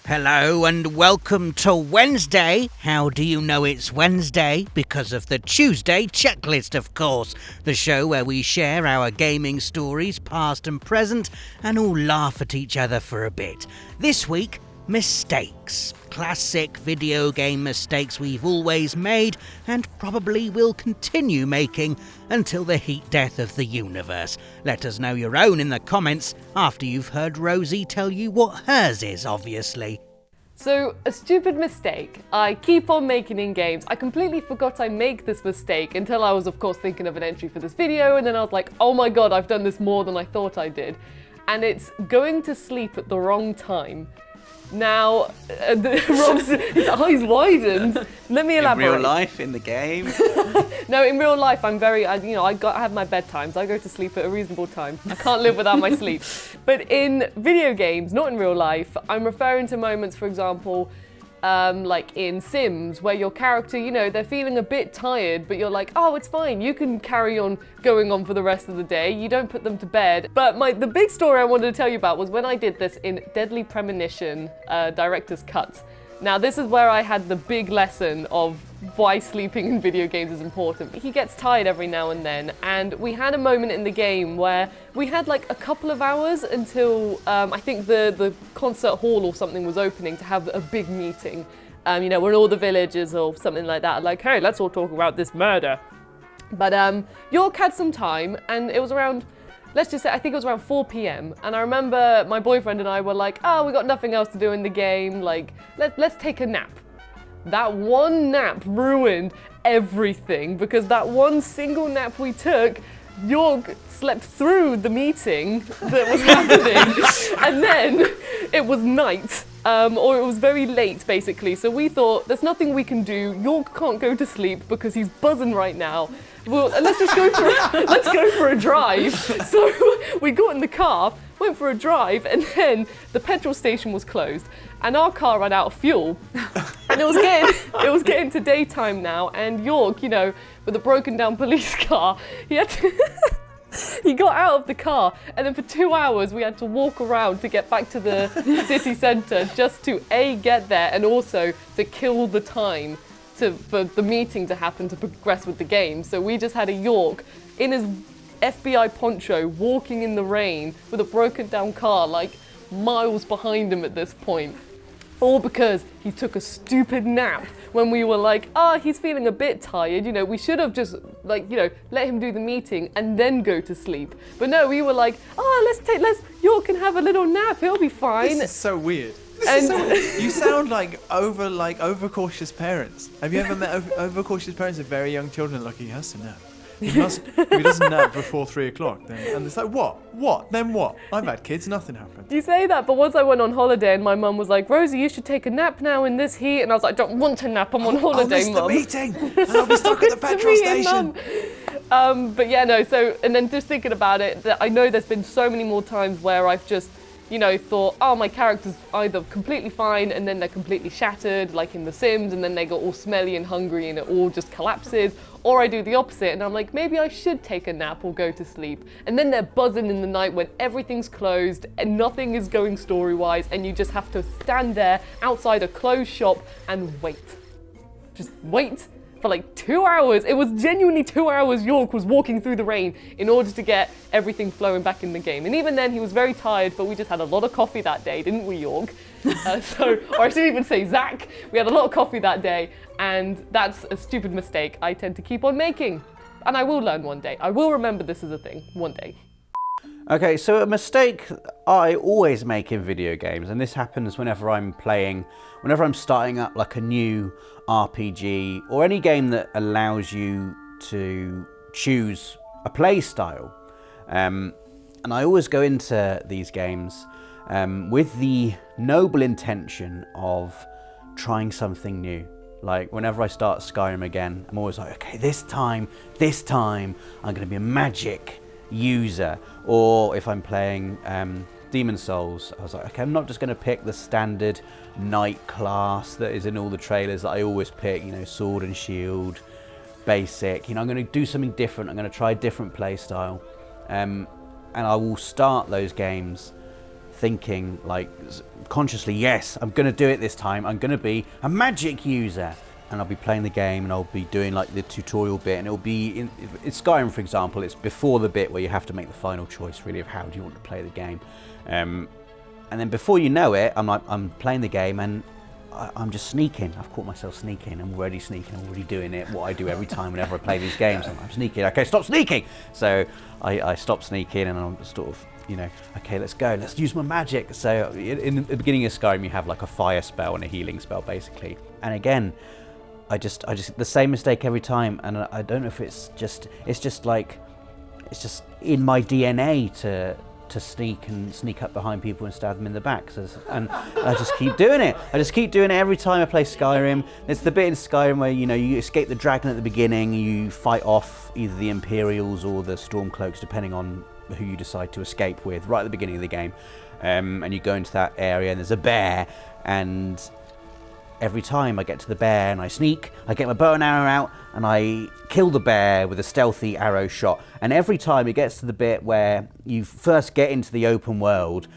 Hello and welcome to Wednesday. How do you know it's Wednesday? Because of the Tuesday checklist, of course. The show where we share our gaming stories, past and present, and all laugh at each other for a bit. This week, mistakes. Classic video game mistakes we've always made and probably will continue making until the heat death of the universe. Let us know your own in the comments after you've heard Rosie tell you what hers is, obviously. So, a stupid mistake I keep on making in games. I completely forgot I make this mistake until I was, of course, thinking of an entry for this video, and then I was like, oh my god, I've done this more than I thought I did. And it's going to sleep at the wrong time. Now, Rob's his eyes widened. Let me elaborate. In real life, in the game? No, in real life, I'm very, I have my bedtimes. I go to sleep at a reasonable time. I can't live without my sleep. But in video games, not in real life, I'm referring to moments, for example, like in Sims, where your character, they're feeling a bit tired, but you're like, oh, it's fine. You can carry on going on for the rest of the day. You don't put them to bed. But the big story I wanted to tell you about was when I did this in Deadly Premonition, Director's Cut. Now, this is where I had the big lesson of why sleeping in video games is important. He gets tired every now and then, and we had a moment in the game where we had like a couple of hours until I think the concert hall or something was opening to have a big meeting. When all the villagers or something like that are like, hey, let's all talk about this murder. But York had some time, and it was around, let's just say, I think it was around 4 p.m. And I remember my boyfriend and I were like, oh, we got nothing else to do in the game, like, let's take a nap. That one nap ruined everything, because that one single nap we took, York slept through the meeting that was happening, and then it was night, or it was very late basically. So we thought, there's nothing we can do. York can't go to sleep because he's buzzing right now. Well, let's go for a drive. So we got in the car, went for a drive, and then the petrol station was closed, and our car ran out of fuel. And it was getting to daytime now, and York, with a broken down police car, he got out of the car, and then for 2 hours we had to walk around to get back to the city centre just to A, get there, and also to kill the time for the meeting to happen to progress with the game. So we just had a York in his FBI poncho walking in the rain with a broken down car like miles behind him at this point. All because he took a stupid nap when we were like, he's feeling a bit tired, we should have just let him do the meeting and then go to sleep. But no, we were like, York can have a little nap, he'll be fine. This is so weird. You sound like overcautious parents. Have you ever met overcautious parents of very young children? Like, he has to nap. He doesn't nap before 3 o'clock. And it's like, what? Then what? I've had kids, nothing happened. You say that, but once I went on holiday and my mum was like, Rosie, you should take a nap now in this heat. And I was like, I don't want to nap, I'm on holiday, Mum. I'll miss the meeting, and I'll be stuck at the petrol station. But yeah, no, so, and then just thinking about it, I know there's been so many more times where I've just, thought, my character's either completely fine and then they're completely shattered, like in The Sims, and then they got all smelly and hungry and it all just collapses. Or I do the opposite and I'm like, maybe I should take a nap or go to sleep. And then they're buzzing in the night when everything's closed and nothing is going story-wise, and you just have to stand there outside a closed shop and wait. Just wait for like 2 hours. It was genuinely 2 hours York was walking through the rain in order to get everything flowing back in the game. And even then he was very tired, but we just had a lot of coffee that day, didn't we, York? Or I should even say Zach. We had a lot of coffee that day, and that's a stupid mistake I tend to keep on making. And I will learn one day. I will remember this as a thing one day. Okay, so a mistake I always make in video games, and this happens whenever I'm starting up like a new RPG or any game that allows you to choose a play style. And I always go into these games with the noble intention of trying something new. Like whenever I start Skyrim again, I'm always like, okay, this time, I'm going to be a magic user. Or if I'm playing Demon Souls, I was like, okay, I'm not just going to pick the standard knight class that is in all the trailers that I always pick, sword and shield, basic. I'm going to do something different. I'm going to try a different play style. And I will start those games thinking like consciously, yes, I'm going to do it this time. I'm going to be a magic user. And I'll be playing the game and I'll be doing like the tutorial bit, and it'll be in Skyrim, for example, it's before the bit where you have to make the final choice really of how do you want to play the game. And then before you know it, I'm playing the game and I'm just sneaking. I've caught myself sneaking. I'm already sneaking. I'm already doing it. What I do every time whenever I play these games. I'm sneaking. Okay, stop sneaking. So I stop sneaking and I'm sort of, you know, okay, let's go. Let's use my magic. So in the beginning of Skyrim, you have like a fire spell and a healing spell, basically. And again, I just the same mistake every time. And I don't know if it's just in my DNA to sneak up behind people and stab them in the back, and I just keep doing it. I just keep doing it every time I play Skyrim. It's the bit in Skyrim where, you know, you escape the dragon at the beginning, you fight off either the Imperials or the Stormcloaks, depending on who you decide to escape with, right at the beginning of the game. And you go into that area and there's a bear, and every time I get to the bear and I sneak, I get my bow and arrow out and I kill the bear with a stealthy arrow shot. And every time it gets to the bit where you first get into the open world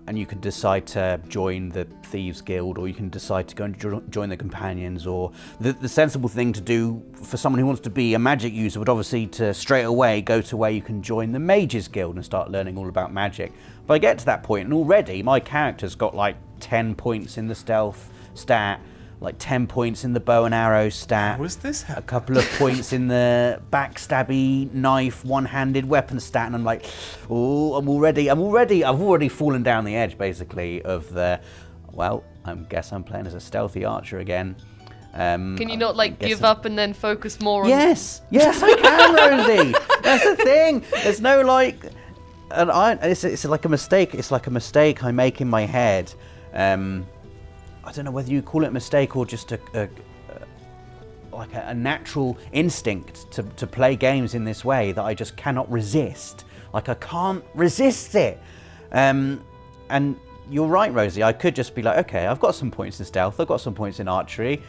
and you can decide to join the Thieves Guild, or you can decide to go and join the Companions, or the sensible thing to do for someone who wants to be a magic user would obviously to straight away go to where you can join the Mages Guild and start learning all about magic. But I get to that point and already my character's got like 10 points in the stealth stat, like 10 points in the bow and arrow stat. How was this happening? A couple of points in the backstabby knife, one-handed weapon stat, and I'm like, oh, I've already fallen down the edge, basically, of the, well, I guess I'm playing as a stealthy archer again. Can you not like give up and then focus more on... Yes, I can, Rosie. That's the thing. There's no like, it's like a mistake. It's like a mistake I make in my head. I don't know whether you call it a mistake or just a natural instinct to play games in this way that I just cannot resist. Like, I can't resist it. And you're right, Rosie. I could just be like, okay, I've got some points in stealth. I've got some points in archery.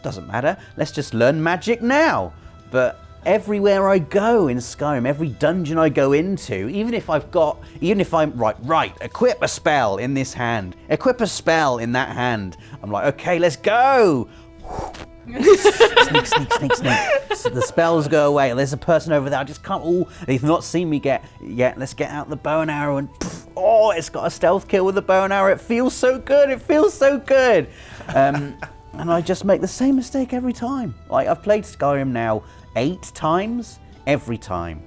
Doesn't matter. Let's just learn magic now. But everywhere I go in Skyrim, every dungeon I go into, even if I'm right, equip a spell in this hand, equip a spell in that hand, I'm like, okay, let's go. Sneak. So the spells go away. There's a person over there. I just can't. They've not seen me yet. Let's get out the bow and arrow and it's got a stealth kill with the bow and arrow. It feels so good. And I just make the same mistake every time. Like, I've played Skyrim now 8 times. Every time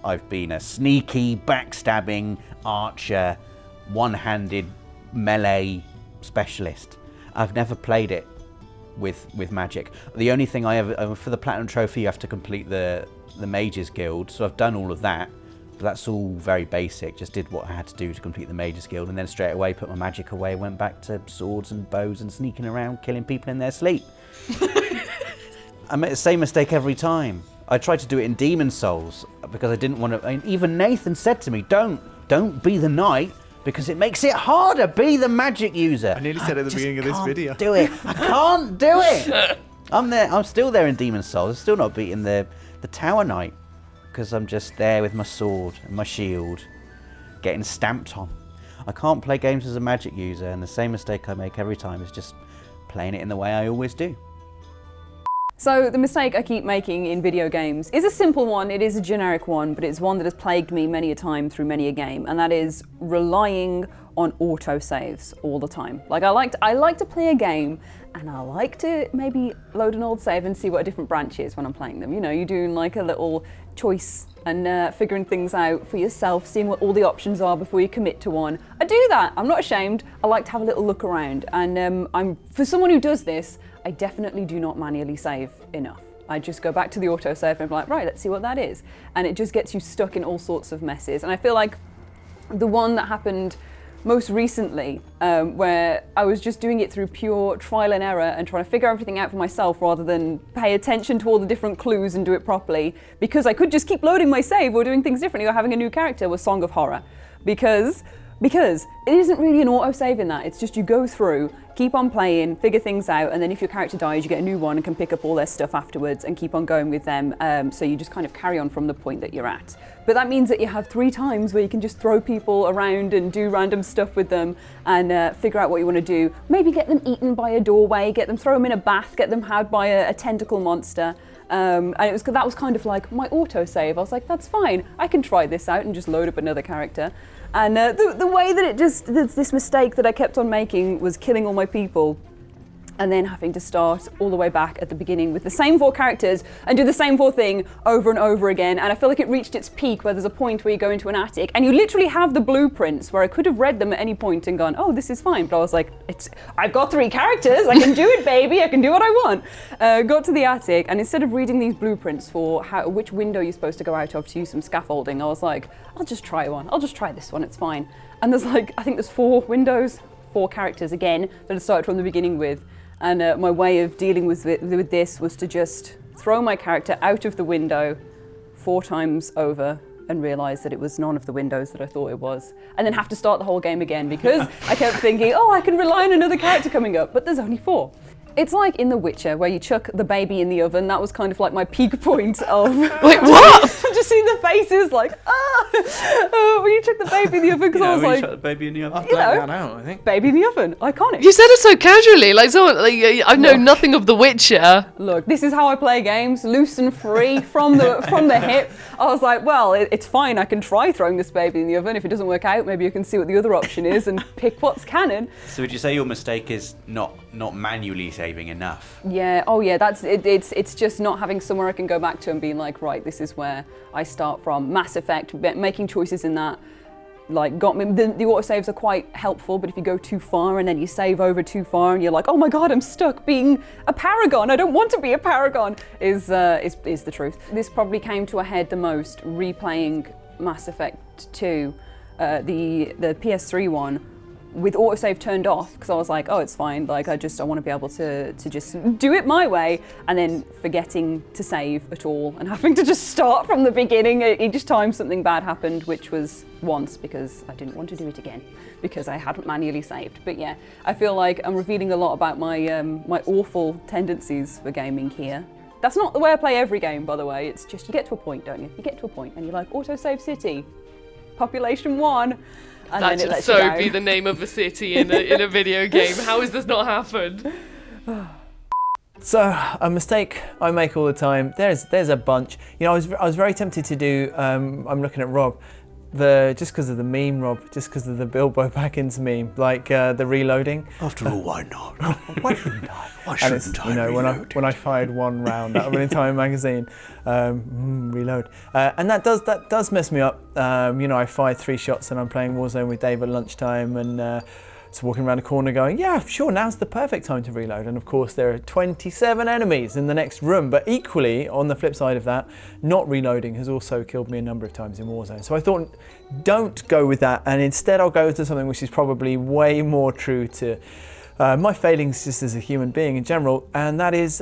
I've been a sneaky, backstabbing archer, one-handed melee specialist. I've never played it with magic. The only thing I ever, for the Platinum Trophy, you have to complete the Mages Guild, so I've done all of that. But that's all very basic. Just did what I had to do to complete the Mages Guild, and then straight away put my magic away, went back to swords and bows and sneaking around, killing people in their sleep. I made the same mistake every time. I tried to do it in Demon Souls because I didn't want to. And even Nathan said to me, "Don't be the knight because it makes it harder. Be the magic user." I nearly said at the beginning of this video. Do it. I can't do it. I'm still there in Demon Souls. I'm still not beating the Tower Knight because I'm just there with my sword and my shield, getting stamped on. I can't play games as a magic user, and the same mistake I make every time is just playing it in the way I always do. So the mistake I keep making in video games is a simple one, it is a generic one, but it's one that has plagued me many a time through many a game, and that is relying on autosaves all the time. Like, I like to play a game, and I like to maybe load an old save and see what a different branch is when I'm playing them. You know, you're doing like a little choice and figuring things out for yourself, seeing what all the options are before you commit to one. I do that, I'm not ashamed. I like to have a little look around, and for someone who does this, I definitely do not manually save enough. I just go back to the autosave and I'm like, right, let's see what that is. And it just gets you stuck in all sorts of messes. And I feel like the one that happened most recently, where I was just doing it through pure trial and error and trying to figure everything out for myself rather than pay attention to all the different clues and do it properly, because I could just keep loading my save or doing things differently or having a new character, was Song of Horror. Because Because it isn't really an autosave in that, it's just you go through, keep on playing, figure things out, and then if your character dies, you get a new one and can pick up all their stuff afterwards and keep on going with them, so you just kind of carry on from the point that you're at. But that means that you have 3 times where you can just throw people around and do random stuff with them and figure out what you want to do. Maybe get them eaten by a doorway, throw them in a bath, get them had by a tentacle monster. And that was kind of like my autosave. I was like, that's fine, I can try this out and just load up another character. And the way that this mistake that I kept on making was killing all my people and then having to start all the way back at the beginning with the same 4 characters and do the same 4 thing over and over again. And I feel like it reached its peak where there's a point where you go into an attic and you literally have the blueprints where I could have read them at any point and gone, oh, this is fine. But I was like, I've got 3 characters, I can do it, baby, I can do what I want. Got to the attic, and instead of reading these blueprints for which window you're supposed to go out of to use some scaffolding, I was like, I'll just try one. I'll just try this one, it's fine. And there's I think there's 4 windows, 4 characters again that I started from the beginning with. And my way of dealing with this was to just throw my character out of the window 4 times over and realise that it was none of the windows that I thought it was. And then have to start the whole game again because I kept thinking, oh, I can rely on another character coming up, but there's only 4. It's like in The Witcher where you chuck the baby in the oven. That was kind of like my peak point of... Wait, what? Just seeing the faces like, when you chuck the baby in the oven, because I was when like... you chuck the baby in the oven? I've blacked that out, I think. Baby in the oven, iconic. You said it so casually, like someone. I know nothing of The Witcher. Look, this is how I play games, loose and free from the hip. I was like, well, it's fine. I can try throwing this baby in the oven. If it doesn't work out, maybe you can see what the other option is and pick what's canon. So would you say your mistake is not manually saving enough? Yeah. Oh, yeah. That's it. It's just not having somewhere I can go back to and being like, right, this is where I start from. Mass Effect, making choices in that. Like got me. The autosaves are quite helpful, but if you go too far and then you save over too far and you're like, oh my god, I'm stuck being a paragon. I don't want to be a paragon. Is the truth. This probably came to a head the most replaying Mass Effect 2, the PS3 one, with autosave turned off because I was like, oh, it's fine. Like I want to be able to just do it my way, and then forgetting to save at all and having to just start from the beginning each time something bad happened, which was once because I didn't want to do it again because I hadn't manually saved. But yeah, I feel like I'm revealing a lot about my my awful tendencies for gaming here. That's not the way I play every game, by the way. It's just you get to a point, don't you? You get to a point and you're like, autosave city, population 1. And That should so be the name of a city in a video game. How has this not happened? So a mistake I make all the time. There's a bunch. You know, I was very tempted to do. I'm looking at Rob. Just because of the meme, Rob. Just because of the Bilbo Baggins meme, like the reloading. After all, why not? Why shouldn't I? Why And it's, shouldn't I? you know, reload? when I fired 1 round out of an entire magazine, reload, and that does mess me up. You know, I fired 3 shots and I'm playing Warzone with Dave at lunchtime, and so walking around the corner going, yeah, sure, now's the perfect time to reload. And of course, there are 27 enemies in the next room. But equally, on the flip side of that, not reloading has also killed me a number of times in Warzone. So I thought, don't go with that, and instead I'll go to something which is probably way more true to my failings just as a human being in general, and that is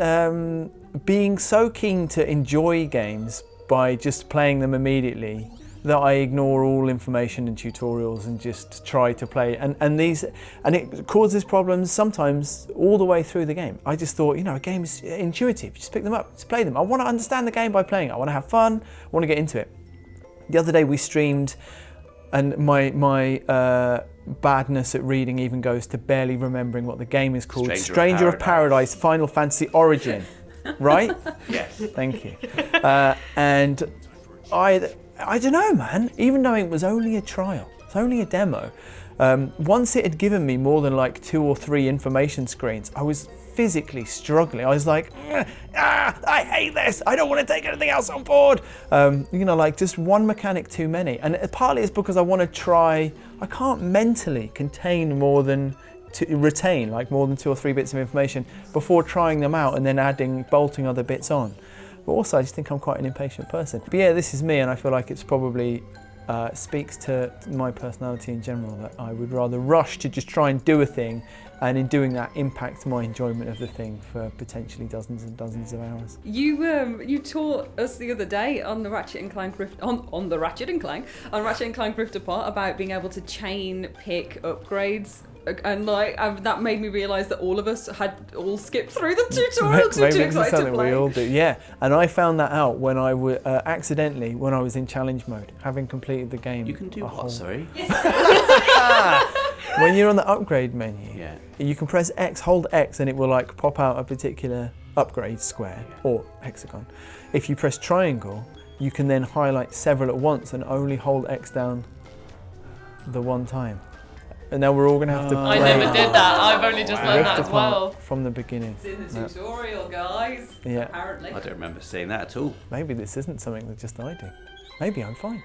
being so keen to enjoy games by just playing them immediately that I ignore all information and tutorials and just try to play, and it causes problems sometimes all the way through the game. I just thought, you know, a game is intuitive, just pick them up, just play them. I want to understand the game by playing it. I want to have fun, I want to get into it. The other day we streamed, and my badness at reading even goes to barely remembering what the game is called. Stranger of Paradise Final Fantasy Origin, right? Yes. Thank you. And I don't know, man, even though it was only a trial, it's only a demo, once it had given me more than like 2 or 3 information screens, I was physically struggling. I was like, I hate this, I don't want to take anything else on board. You know, like just one mechanic too many. And partly it's because I want to try, I can't mentally contain more than, to retain like more than 2 or 3 bits of information before trying them out and then bolting other bits on. But also I just think I'm quite an impatient person. But yeah, this is me, and I feel like it's probably speaks to my personality in general, that I would rather rush to just try and do a thing, and in doing that impact my enjoyment of the thing for potentially dozens and dozens of hours. You taught us the other day on the Ratchet and Clank Rift on Ratchet and Clank Rift Apart about being able to chain pick upgrades. And that made me realise that all of us had all skipped through the tutorial because we're too excited to play. We all do, yeah. And I found that out when I was accidentally when I was in challenge mode, having completed the game. You can do what? Sorry. When you're on the upgrade menu, Yeah. you can press X, hold X, and it will like pop out a particular upgrade square or hexagon. If you press triangle, you can then highlight several at once and only hold X down the one time. And now we're all going to have to I play never did that. I've only just learned Rift that as Apart well. from the beginning. It's in the tutorial, guys. Yeah. Apparently. I don't remember seeing that at all. Maybe this isn't something that just I do. Maybe I'm fine.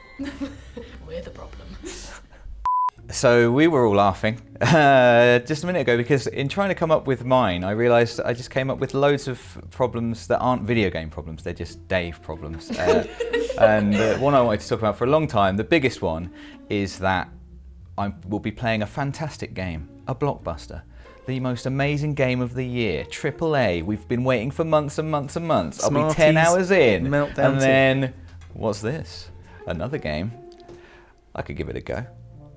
We're the problem. So we were all laughing just a minute ago because in trying to come up with mine, I realised I just came up with loads of problems that aren't video game problems, they're just Dave problems. And the one I wanted to talk about for a long time, the biggest one, is that I will be playing a fantastic game, a blockbuster, the most amazing game of the year, AAA. We've been waiting for months and months and months. I'll be 10 hours in, Meltdown and then, what's this? Another game. I could give it a go.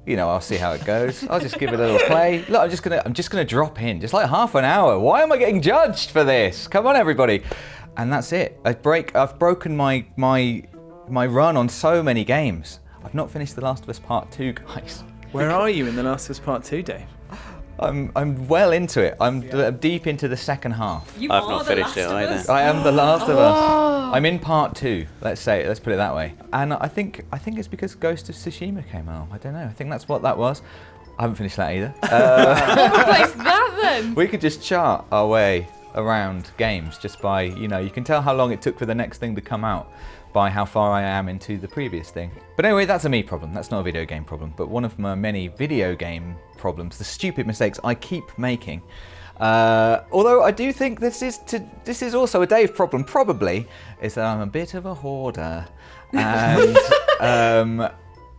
You know, I'll see how it goes. I'll just give it a little play. Look, I'm just gonna drop in, just like half an hour. Why am I getting judged for this? Come on, everybody. And that's it. I've broken my run on so many games. I've not finished The Last of Us Part 2, guys. Where are you in The Last of Us Part 2, Dave? I'm well into it. I'm deep into the second half. You I've are not the finished Last it of either. Us. I am The Last of Us. I'm in part 2. Let's put it that way. And I think it's because Ghost of Tsushima came out. I don't know. I think that's what that was. I haven't finished that either. What replaced that then? We could just chart our way around games just by, you know, you can tell how long it took for the next thing to come out by how far I am into the previous thing. But anyway, that's a me problem. That's not a video game problem. But one of my many video game problems, the stupid mistakes I keep making. Although I do think this is also a Dave problem, probably, is that I'm a bit of a hoarder. And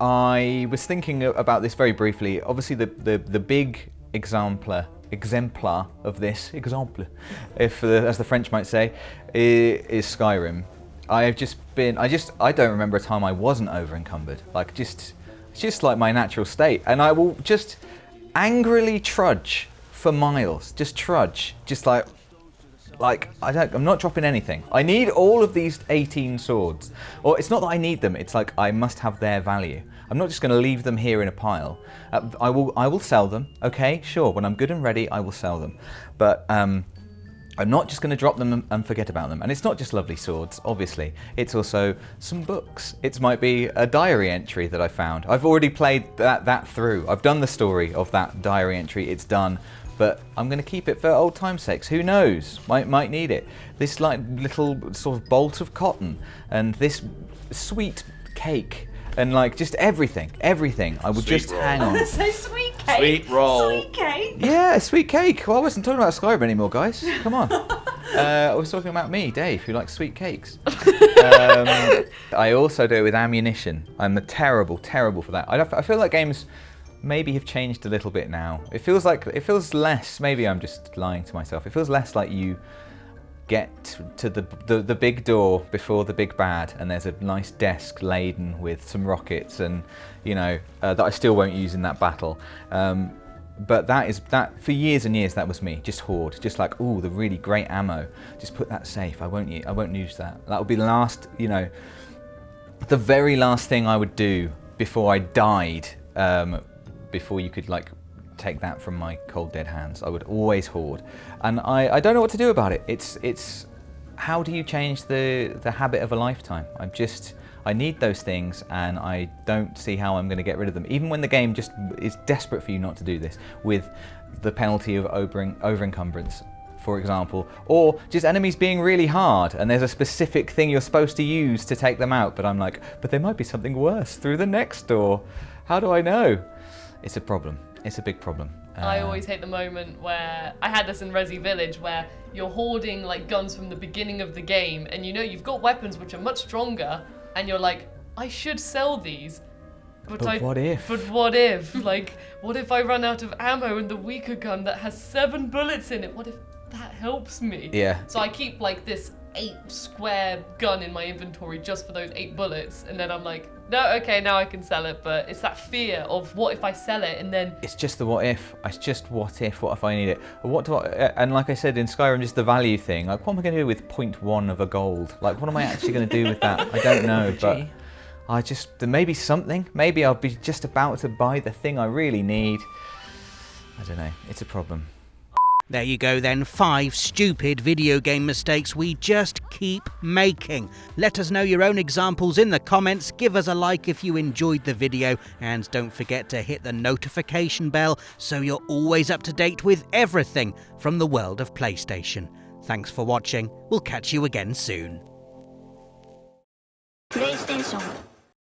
I was thinking about this very briefly. Obviously, the big exemplar of this, as the French might say, is Skyrim. I don't remember a time I wasn't over encumbered. Like it's just like my natural state, and I will just angrily trudge for miles. Just trudge, just like I'm not dropping anything. I need all of these 18 swords, or it's not that I need them. It's like I must have their value. I'm not just going to leave them here in a pile. I will sell them. Okay, sure. When I'm good and ready, I will sell them. But I'm not just going to drop them and forget about them. And it's not just lovely swords, obviously. It's also some books. It might be a diary entry that I found. I've already played that through. I've done the story of that diary entry. It's done. But I'm going to keep it for old time's sakes. Who knows? Might need it. This like little sort of bolt of cotton and this sweet cake and like just everything. I would just hang on. So sweet cake. Sweet roll. Sweet cake. Yeah, sweet cake. Well, I wasn't talking about Skyrim anymore, guys. Come on. I was talking about me, Dave, who likes sweet cakes. I also do it with ammunition. I'm terrible for that. I feel like games maybe have changed a little bit now. It feels less, maybe I'm just lying to myself. It feels less like you get to the big door before the big bad, and there's a nice desk laden with some rockets, and you know that I still won't use in that battle. But that for years and years that was me, just hoard, just like ooh the really great ammo, just put that safe. I won't use that. That would be the last, you know, the very last thing I would do before I died. Before you could like take that from my cold dead hands. I would always hoard, and I don't know what to do about it. It's how do you change the habit of a lifetime? I need those things, and I don't see how I'm going to get rid of them, even when the game just is desperate for you not to do this, with the penalty of over encumbrance, for example, or just enemies being really hard and there's a specific thing you're supposed to use to take them out, but I'm like, but there might be something worse through the next door. How do I know? It's a problem. It's a big problem. I always hate the moment where I had this in Resi Village where you're hoarding like guns from the beginning of the game, and you know you've got weapons which are much stronger, and you're like, I should sell these, But what if? But what if? Like, what if I run out of ammo in the weaker gun that has 7 bullets in it? What if that helps me? Yeah. So I keep like this 8 square gun in my inventory just for those 8 bullets, and then I'm like, no, okay, now I can sell it. But it's that fear of what if I sell it and then... It's just the what if. It's just what if I need it? What do I, and like I said in Skyrim, just the value thing. Like, what am I going to do with 0.1 of a gold? Like, what am I actually going to do with that? I don't know, but I just, there may be something. Maybe I'll be just about to buy the thing I really need. I don't know. It's a problem. There you go then, 5 stupid video game mistakes we just keep making. Let us know your own examples in the comments, give us a like if you enjoyed the video, and don't forget to hit the notification bell so you're always up to date with everything from the world of PlayStation. Thanks for watching, we'll catch you again soon. PlayStation